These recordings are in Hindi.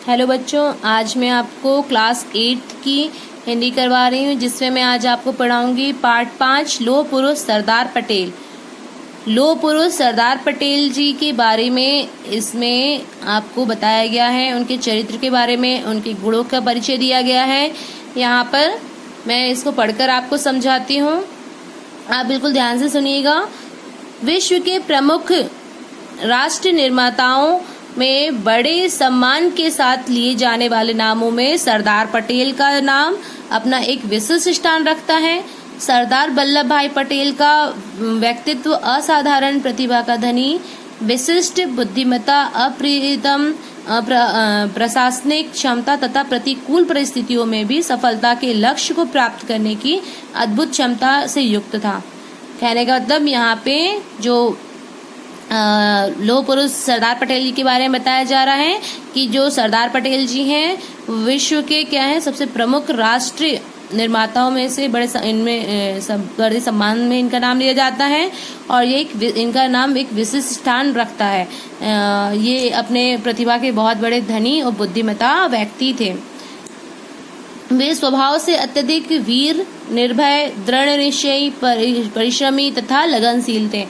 हेलो बच्चों, आज मैं आपको क्लास 8 की हिंदी करवा रही हूँ, जिसमें मैं आज आपको पढ़ाऊंगी पार्ट 5 लौह पुरुष सरदार पटेल। लौह पुरुष सरदार पटेल जी के बारे में इसमें आपको बताया गया है, उनके चरित्र के बारे में, उनके गुणों का परिचय दिया गया है। यहाँ पर मैं इसको पढ़कर आपको समझाती हूँ, आप बिल्कुल ध्यान से सुनिएगा। विश्व के प्रमुख राष्ट्र निर्माताओं में बड़े सम्मान के साथ लिए जाने वाले नामों में सरदार पटेल का नाम अपना एक विशिष्ट स्थान रखता है। सरदार वल्लभ भाई पटेल का व्यक्तित्व असाधारण प्रतिभा का धनी, विशिष्ट बुद्धिमत्ता, अप्रियतम प्रशासनिक क्षमता तथा प्रतिकूल परिस्थितियों में भी सफलता के लक्ष्य को प्राप्त करने की अद्भुत क्षमता से युक्त था। कहने का मतलब यहाँ पे जो लौह पुरुष सरदार पटेल जी के बारे में बताया जा रहा है कि जो सरदार पटेल जी हैं विश्व के क्या है सबसे प्रमुख राष्ट्रीय निर्माताओं में से इनमें सब बड़े सम्मान में इनका नाम लिया जाता है और ये इनका नाम एक विशिष्ट स्थान रखता है। ये अपने प्रतिभा के बहुत बड़े धनी और बुद्धिमत्ता व्यक्ति थे। वे स्वभाव से अत्यधिक वीर, निर्भय, दृढ़ निश्चयी, परिश्रमी तथा लगनशील थे।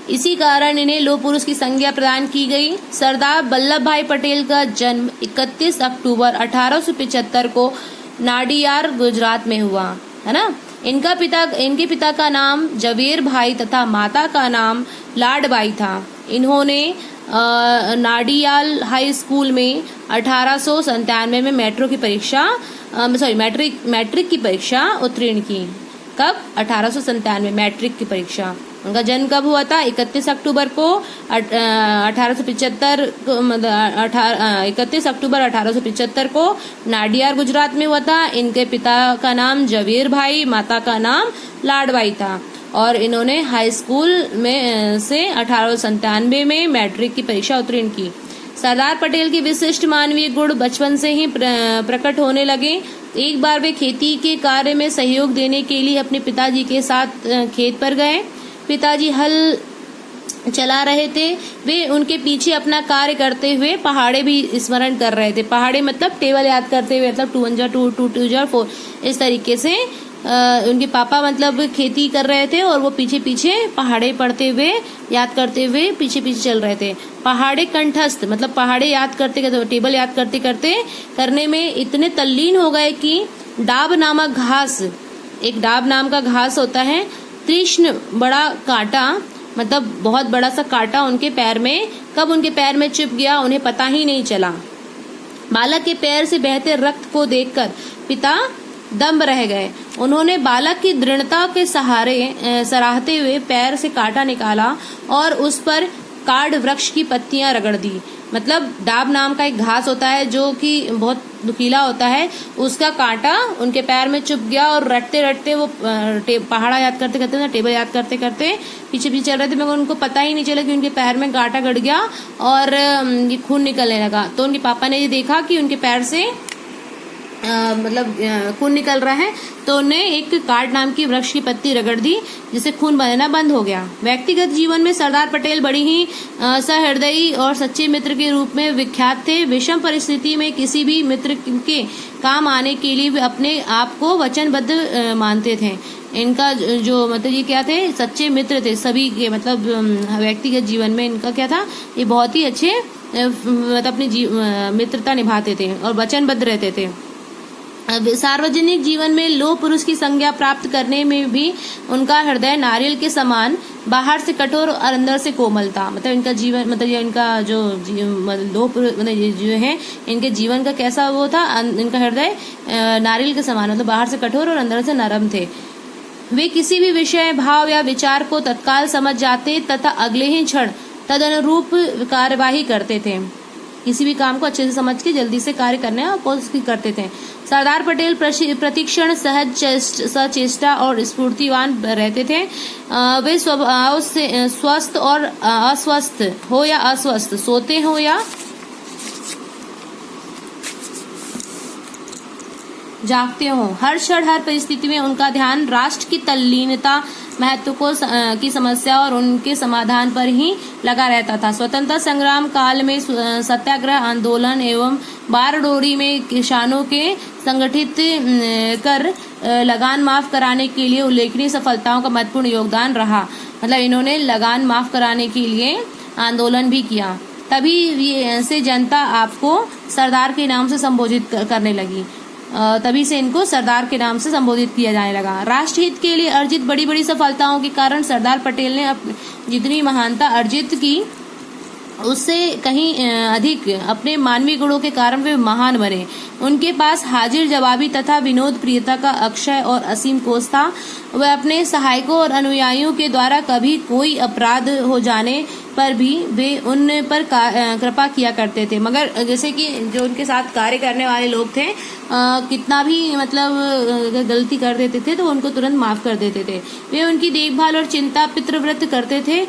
इसी कारण इन्हें लौह पुरुष की संज्ञा प्रदान की गई। सरदार वल्लभ भाई पटेल का जन्म 31 अक्टूबर 1875 को नाडियार, गुजरात में हुआ, है ना। इनके पिता का नाम जवेर भाई तथा माता का नाम लाडबाई था। इन्होंने नाडियाल हाई स्कूल में 1897 में मैट्रिक की परीक्षा उत्तीर्ण की। कब? 1897 मैट्रिक की परीक्षा। उनका जन्म कब हुआ था? 31 अक्टूबर को 31 अक्टूबर 1875 को नाडियार, गुजरात में हुआ था। इनके पिता का नाम जवेर भाई, माता का नाम लाडबाई था और इन्होंने हाई स्कूल में से 1897 में मैट्रिक की परीक्षा उत्तीर्ण की। सरदार पटेल के विशिष्ट मानवीय गुण बचपन से ही प्रकट होने लगे। एक बार वे खेती के कार्य में सहयोग देने के लिए अपने पिताजी के साथ खेत पर गए। पिताजी हल चला रहे थे, वे उनके पीछे अपना कार्य करते हुए पहाड़े भी स्मरण कर रहे थे। पहाड़े मतलब टेबल याद करते हुए, मतलब 2 1 जा 2 2 2 जा 4, इस तरीके से उनके पापा मतलब खेती कर रहे थे और वो पीछे पीछे पहाड़े पढ़ते हुए, याद करते हुए पीछे पीछे चल रहे थे। पहाड़े कंठस्थ मतलब पहाड़े याद करते करते, टेबल याद करते करते करने में इतने तल्लीन हो गए कि डाब नामक घास, एक डाब नाम का घास होता है, तीक्ष्ण बड़ा कांटा, मतलब बहुत बड़ा सा कांटा उनके पैर में कब उनके पैर में चुभ गया उन्हें पता ही नहीं चला। बालक के पैर से बहते रक्त को देखकर पिता दम्ब रह गए। उन्होंने बालक की दृढ़ता के सहारे सराहते हुए पैर से कांटा निकाला और उस पर काड़ वृक्ष की पत्तियां रगड़ दी। मतलब डाब नाम का एक घास होता है जो कि बहुत नुकीला होता है, उसका कांटा उनके पैर में चुभ गया और रटते रटते वो पहाड़ा याद करते करते, टेबल याद करते करते पीछे पीछे चल रहे थे, मगर उनको पता ही नहीं चला कि उनके पैर में कांटा गड़ गया और ये खून निकलने लगा। तो उनके पापा ने ये देखा कि उनके पैर से खून निकल रहा है, तो उन्हें एक काट नाम की वृक्ष की पत्ती रगड़ दी, जिससे खून बहना बंद हो गया। व्यक्तिगत जीवन में सरदार पटेल बड़ी ही सहृदयी और सच्चे मित्र के रूप में विख्यात थे। विषम परिस्थिति में किसी भी मित्र के काम आने के लिए वे अपने आप को वचनबद्ध मानते थे। इनका जो मतलब ये क्या थे, सच्चे मित्र थे सभी के, मतलब व्यक्तिगत जीवन में इनका क्या था, ये बहुत ही अच्छे मतलब अपनी मित्रता निभाते थे और वचनबद्ध रहते थे। सार्वजनिक जीवन में लौह पुरुष की संज्ञा प्राप्त करने में भी उनका हृदय नारियल के समान, बाहर से कठोर और अंदर से कोमल था। मतलब इनका जीवन, मतलब ये इनका जो लौह पुरुष मतलब ये जो है इनके जीवन का कैसा वो था, इनका हृदय नारियल के समान, मतलब बाहर से कठोर और अंदर से नरम थे। वे किसी भी विषय, भाव या विचार को तत्काल समझ जाते तथा अगले ही क्षण तदनुरूप कार्यवाही करते थे। किसी भी काम को अच्छे से समझ के जल्दी से कार्य करने की कोशिश करते थे। सरदार पटेल प्रतिक्षण सहज, सचेष्टा और स्फूर्तिवान रहते थे। वे स्वभाव से स्वस्थ और अस्वस्थ हो या अस्वस्थ, सोते हो या जागते हो, हर क्षण हर परिस्थिति में उनका ध्यान राष्ट्र की तल्लीनता, महत्व को की समस्या और उनके समाधान पर ही लगा रहता था। स्वतंत्रता संग्राम काल में सत्याग्रह आंदोलन एवं बारडोरी में किसानों के संगठित कर लगान माफ कराने के लिए उल्लेखनीय सफलताओं का महत्वपूर्ण योगदान रहा। मतलब इन्होंने लगान माफ कराने के लिए आंदोलन भी किया, तभी ये से जनता आपको सरदार के नाम से संबोधित करने लगी। तभी से इनको सरदार के नाम से संबोधित किया जाने लगा। राष्ट्रहित के लिए अर्जित बड़ी बड़ी सफलताओं के कारण सरदार पटेल ने जितनी महानता अर्जित की उससे कहीं अधिक अपने मानवीय गुणों के कारण वे महान बने। उनके पास हाजिर जवाबी तथा विनोद प्रियता का अक्षय और असीम कोष था। वह अपने सहायकों और अनुयायियों के द्वारा कभी कोई अपराध हो जाने पर भी वे उन पर कृपा किया करते थे। मगर जैसे कि जो उनके साथ कार्य करने वाले लोग थे कितना भी मतलब गलती कर देते थे तो उनको तुरंत माफ कर देते थे। वे उनकी देखभाल और चिंता पितृव्रत करते थे।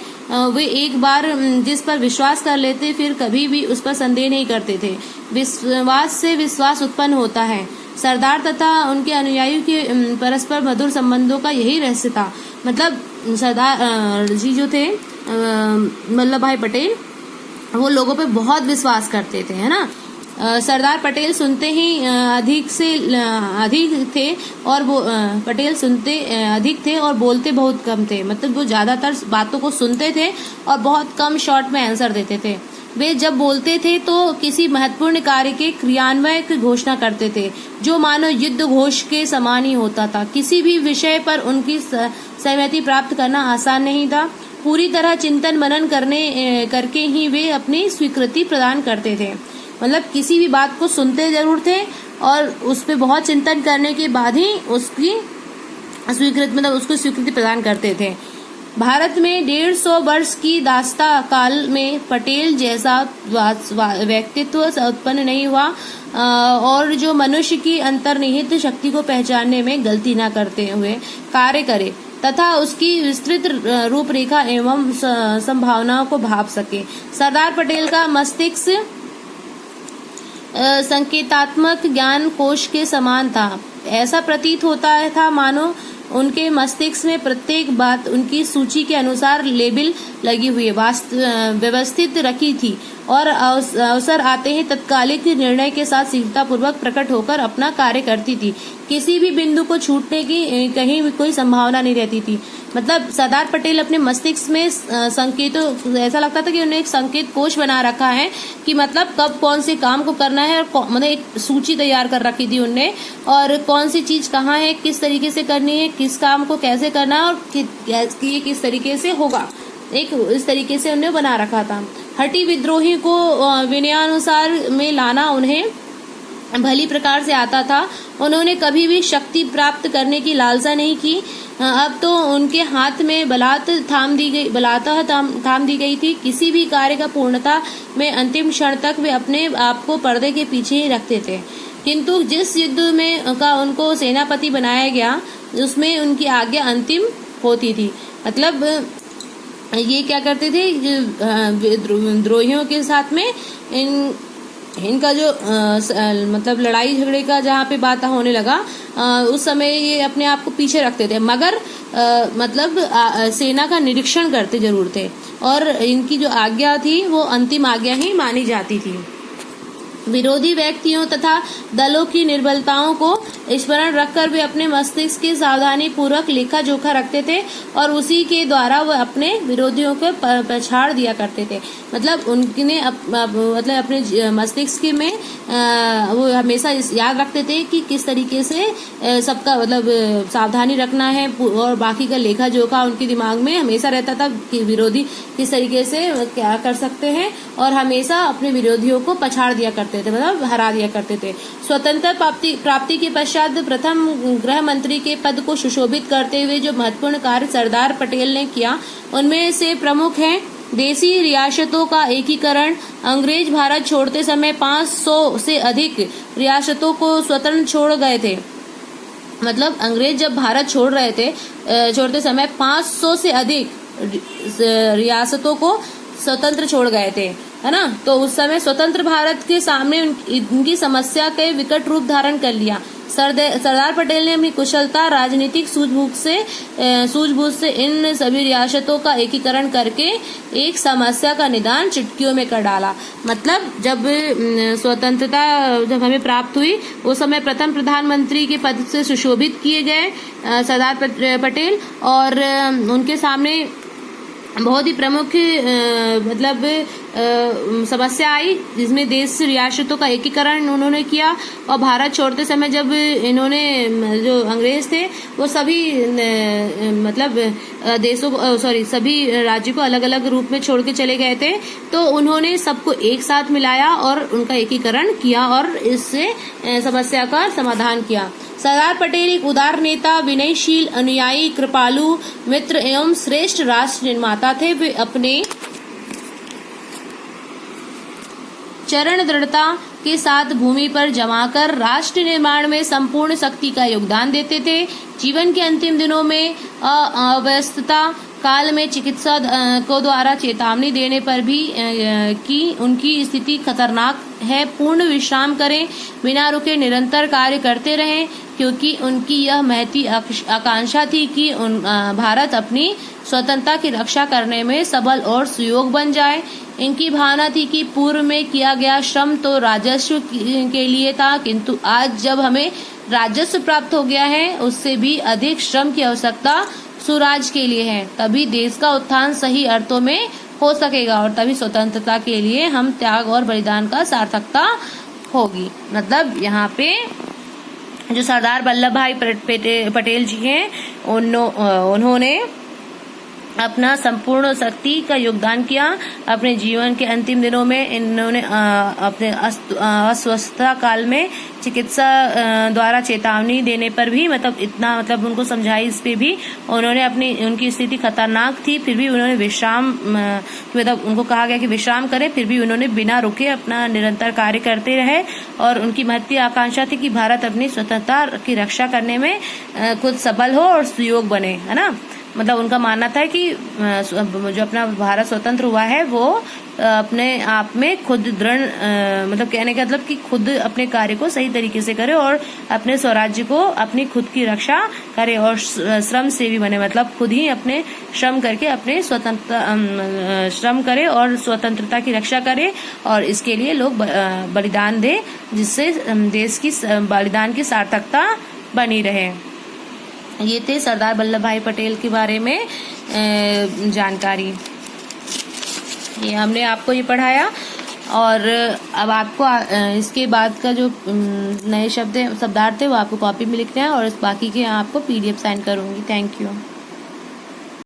वे एक बार जिस पर विश्वास कर लेते फिर कभी भी उस पर संदेह नहीं करते थे। विश्वास से विश्वास उत्पन्न होता है। सरदार तथा उनके अनुयायियों के परस्पर मधुर संबंधों का यही रहस्य था। मतलब सरदार जी जो थे वल्लभ भाई पटेल वो लोगों पे बहुत विश्वास करते थे, है ना। सरदार पटेल सुनते ही अधिक थे और वो पटेल सुनते अधिक थे और बोलते बहुत कम थे। मतलब वो ज्यादातर बातों को सुनते थे और बहुत कम शॉर्ट में आंसर देते थे। वे जब बोलते थे तो किसी महत्वपूर्ण कार्य के क्रियान्वयन की घोषणा करते थे जो मानो युद्ध घोष के समान ही होता था। किसी भी विषय पर उनकी सहमति प्राप्त करना आसान नहीं था। पूरी तरह चिंतन मनन करके ही वे अपनी स्वीकृति प्रदान करते थे। मतलब किसी भी बात को सुनते जरूर थे और उस पर बहुत चिंतन करने के बाद ही उसकी स्वीकृति प्रदान करते थे। भारत में 150 वर्ष की दास्ता काल में पटेल जैसा व्यक्तित्व उत्पन्न नहीं हुआ और जो मनुष्य की अंतर्निहित शक्ति को पहचानने में गलती न करते हुए कार्य करे तथा उसकी विस्तृत रूपरेखा एवं संभावनाओं को भाप सके। सरदार पटेल का मस्तिष्क संकेतात्मक ज्ञान कोश के समान था। ऐसा प्रतीत होता था मानो उनके मस्तिष्क में प्रत्येक बात उनकी सूची के अनुसार लेबल लगी हुई व्यवस्थित रखी थी और अवसर आते ही तत्कालिक निर्णय के साथ शीघ्रतापूर्वक प्रकट होकर अपना कार्य करती थी। किसी भी बिंदु को छूटने की कहीं भी कोई संभावना नहीं रहती थी। मतलब सरदार पटेल अपने मस्तिष्क में संकेतों ऐसा लगता था कि उन्हें एक संकेत कोश बना रखा है कि मतलब कब कौन से काम को करना है और मतलब एक सूची तैयार कर रखी थी उनने और कौन सी चीज कहाँ है, किस तरीके से करनी है, किस काम को कैसे करना है और ये किस तरीके से होगा, एक इस तरीके से उन्हें बना रखा था। हठी विद्रोही को विनयानुसार में लाना उन्हें भली प्रकार से आता था। उन्होंने कभी भी शक्ति प्राप्त करने की लालसा नहीं की। अब तो उनके हाथ में बलात थाम दी गई थी। किसी भी कार्य का पूर्णता में अंतिम क्षण तक वे अपने आप को पर्दे के पीछे ही रखते थे। किंतु जिस युद्ध में का उनको सेनापति बनाया गया उसमें उनकी आज्ञा अंतिम होती थी। मतलब ये क्या करते थे विद्रोहियों के साथ में इनका जो मतलब लड़ाई झगड़े का जहाँ पे बात होने लगा उस समय ये अपने आप को पीछे रखते थे मगर मतलब सेना का निरीक्षण करते जरूर थे और इनकी जो आज्ञा थी वो अंतिम आज्ञा ही मानी जाती थी। विरोधी व्यक्तियों तथा दलों की निर्बलताओं को स्मरण रखकर वे अपने मस्तिष्क की सावधानी पूर्वक लेखा जोखा रखते थे और उसी के द्वारा वह अपने विरोधियों को पछाड़ दिया करते थे। मतलब उनने मतलब अपने मस्तिष्क में वो हमेशा याद रखते थे कि किस तरीके से सबका मतलब सावधानी रखना है और बाकी का लेखा जोखा उनके दिमाग में हमेशा रहता था कि विरोधी किस तरीके से क्या कर सकते हैं और हमेशा अपने विरोधियों को पछाड़ दिया करते थे, मतलब हरा दिया करते थे। स्वतंत्र प्राप्ति के पश्चात प्रथम गृह मंत्री के पद को सुशोभित करते हुए जो महत्वपूर्ण कार्य सरदार पटेल ने किया उनमें से प्रमुख है देसी रियासतों का एकीकरण। अंग्रेज भारत छोड़ते समय 500 से अधिक रियासतों को स्वतंत्र छोड़ गए थे। मतलब अंग्रेज जब भारत छोड़ते समय 500 से अधिक रियासतों को स्वतंत्र छोड़ गए थे, है ना। तो उस समय स्वतंत्र भारत के सामने उनकी समस्या के विकट रूप धारण कर लिया। सरदार पटेल ने अपनी कुशलता, राजनीतिक सूझबूझ से इन सभी रियासतों का एकीकरण करके एक समस्या का निदान चुटकियों में कर डाला। मतलब जब स्वतंत्रता जब हमें प्राप्त हुई उस समय प्रथम प्रधानमंत्री के पद से सुशोभित किए गए सरदार पटेल, और उनके सामने बहुत ही प्रमुख समस्या आई जिसमें देश रियासतों का एकीकरण उन्होंने किया। और भारत छोड़ते समय जब इन्होंने जो अंग्रेज थे वो सभी सभी राज्यों को अलग अलग रूप में छोड़ के चले गए थे, तो उन्होंने सबको एक साथ मिलाया और उनका एकीकरण किया और इससे समस्या का समाधान किया। सरदार पटेल एक उदार नेता, विनयशील, अनुयायी, कृपालु मित्र एवं श्रेष्ठ राष्ट्र निर्माता थे। वे अपने चरण दृढ़ता के साथ भूमि पर जमाकर राष्ट्र निर्माण में संपूर्ण शक्ति का योगदान देते थे। जीवन के अंतिम दिनों में अव्यस्तता काल में चिकित्सा को द्वारा चेतावनी देने पर भी कि उनकी स्थिति खतरनाक है, पूर्ण विश्राम करें, बिना रुके निरंतर कार्य करते रहें, क्योंकि उनकी यह महती आकांक्षा थी कि भारत अपनी स्वतंत्रता की रक्षा करने में सबल और सुयोग बन जाए। इनकी भावना थी कि पूर्व में किया गया श्रम तो राजस्व के लिए था, किंतु आज जब हमें राजस्व प्राप्त हो गया है उससे भी अधिक श्रम की आवश्यकता स्वराज के लिए है। तभी देश का उत्थान सही अर्थों में हो सकेगा और तभी स्वतंत्रता के लिए हम त्याग और बलिदान का सार्थकता होगी। मतलब यहाँ पे जो सरदार वल्लभ भाई पटेल जी हैं उन्होंने अपना संपूर्ण शक्ति का योगदान किया। अपने जीवन के अंतिम दिनों में इन्होंने अपने अस्वस्थता काल में चिकित्सा द्वारा चेतावनी देने पर भी उनको समझाई, इस पे भी उन्होंने उनकी स्थिति खतरनाक थी, फिर भी उन्होंने विश्राम उनको कहा गया कि विश्राम करें, फिर भी उन्होंने बिना रुके अपना निरंतर कार्य करते रहे। और उनकी महती आकांक्षा थी कि भारत अपनी स्वतंत्रता की रक्षा करने में खुद सबल हो और सुयोग बने, है ना। मतलब उनका मानना था कि जो अपना भारत स्वतंत्र हुआ है वो अपने आप में खुद दृढ़ कहने का मतलब कि खुद अपने कार्य को सही तरीके से करे और अपने स्वराज्य को अपनी खुद की रक्षा करे और श्रम सेवी बने। मतलब खुद ही अपने श्रम करके अपने श्रम करे और स्वतंत्रता की रक्षा करे और इसके लिए लोग बलिदान दे, जिससे देश की बलिदान की सार्थकता बनी रहे। ये थे सरदार वल्लभ भाई पटेल के बारे में जानकारी। ये हमने आपको ये पढ़ाया और अब आपको इसके बाद का जो नए शब्दार्थ थे वो आपको कॉपी में लिखना है और बाकी के आपको PDF सेंड करूँगी। Thank you.